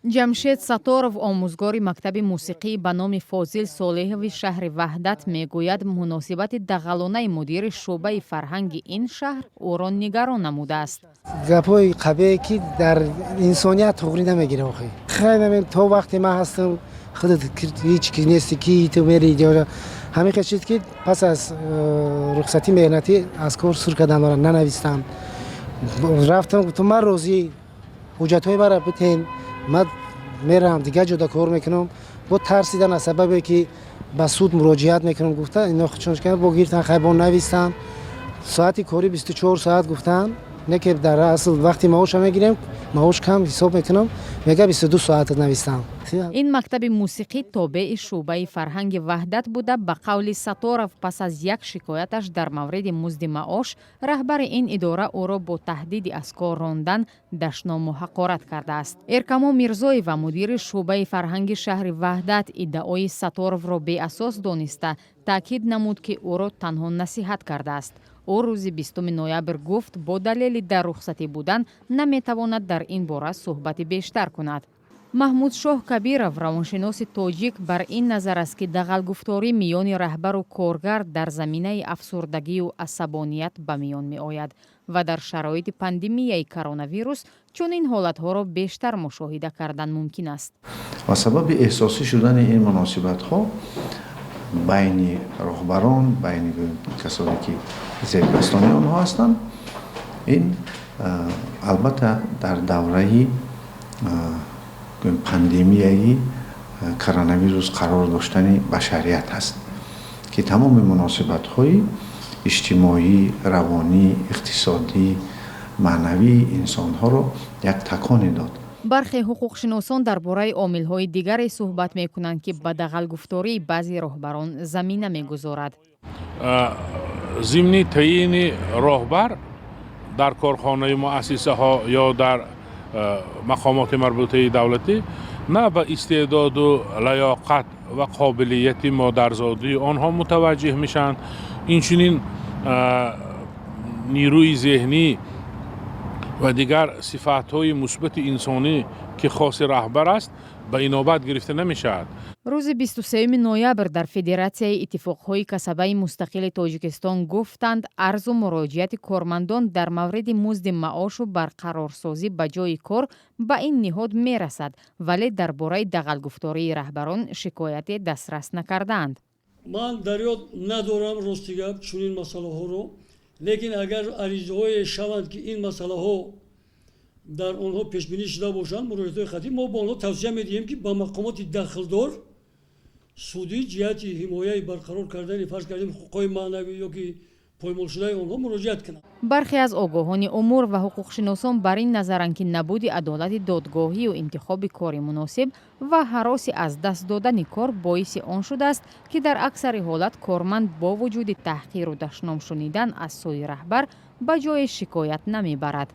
ҷамшед Саторов, омӯзгори мактаби мусиқӣ ба номи Фозил Солеҳови шаҳри Ваҳдат мегӯяд, муносибати дағалонаи мудири шуъбаи фарҳанги ин шаҳр ӯро нигарон намудааст. гапҳои қабие ки дар инсоният туғри намегирад. охи хеле то вақте ман ҳастам худат ҳеч ки нести ки ту мери ҷо ҳамин чиз ки пас аз рухсати меҳнатӣ аз кор сур карданро нанавистам. рафтам гуфтам ман розӣ ҳуҷҷатҳои маро битен, ман мерам дигар ҷода кор мекунам. бо тарсидан аз сабабе ки ба суд муроҷиат мекунам гуфта ино чунки бо гирифтан хайбон навистам. соати кори 24 соат гуфтан, не ки дар асл вақти маоша мегирем, маош кам ҳисоб мекунам, мега 22 соат навистам. ин мактаби мусиқӣ тобеи шуъбаи фарҳанги Ваҳдат буда, ба қавли Саторов, пас аз як шикояташ дар мавриди музди маош, раҳбари ин идора ӯро бо таҳдиди аз кор рондан дашному ҳақорат кардааст. Эркамо Мирзоева, мудири шуъбаи фарҳанги шаҳри Ваҳдат, иддаои Саторовро беасос дониста, таъкид намуд, ки ӯро танҳо насиҳат кардааст. ӯ рӯзи 20 ноябр гуфт, бо далели дар рухсатӣ будан наметавонад дар ин бора суҳбати бештар кунад. Маҳмудшоҳ Кабиров, равоншиноси тоҷик, бар ин назар аст, ки дағалгуфторӣ миёни раҳбару коргар дар заминаи афсурдагию асабоният ба миён меояд ва дар шароити пандемияи коронавирус чунин ҳолатҳоро бештар мушоҳида кардан мумкин аст. ва сабаби эҳсосӣ шудани ин муносибатҳо байни роҳбарон, байни касоне ки зердастони онҳо ҳастанд, ин албатта дар давраи пандемияи коронавирус қарор доштани башарият ҳаст, ки тамоми муносибатҳои иҷтимоӣ, равонӣ, иқтисодӣ, маънавии инсонҳоро як таконе дод. бархе ҳуқуқшиносон дар бораи омилҳои дигаре суҳбат мекунанд, ки ба дағалгуфтории баъзе роҳбарон замина мегузорад. зимни таъини роҳбар дар корхонаи муассисаҳо ё дар мақомоти марбутаи давлатӣ на ба истеъдоду лаёқат ва қобилияти модарзодии онҳо мутаваҷҷиҳ мешаванд. инчунин нирӯи зеҳнӣ ва дигар сифатҳои мусбати инсонӣ ки хоси раҳбар аст ба инобат гирифта намешавад. рӯзи 23 ноябр дар Федератсияи иттифоқҳои касабаи мустақили Тоҷикистон гуфтанд, арзу муроҷиати кормандон дар мавриди музди маошу барқарорсозӣ ба ҷои кор ба ин ниҳод мерасад, вале дар бораи дағалгуфтории раҳбарон шикояте дастрас накардаанд. ман дар ёд надорам рости гап чунин масъалаҳоро, лекин агар аризаҳое шаванд ки ин масъалаҳо дар онҳо пешбинӣ шуда бошанд, муроҷиатҳои хатӣ, мо ба онҳо тавсия медиҳем ки ба мақомоти дахлдор судӣ ҷиҳати ҳимояи барқарор кардани фарз кардем ҳуқуқҳои маънавӣ ёки поймолшудаи онҳо муроҷиат кунанд. бархе аз огоҳони умур ва ҳуқуқшиносон бар ин назаранд, ки набуди адолати додгоҳию интихоби кори муносиб ва ҳароси аз даст додани кор боиси он шудааст, ки дар аксари ҳолат корманд бо вуҷуди таҳқиру дашном шунидан аз сӯи раҳбар ба ҷое шикоят намебарад.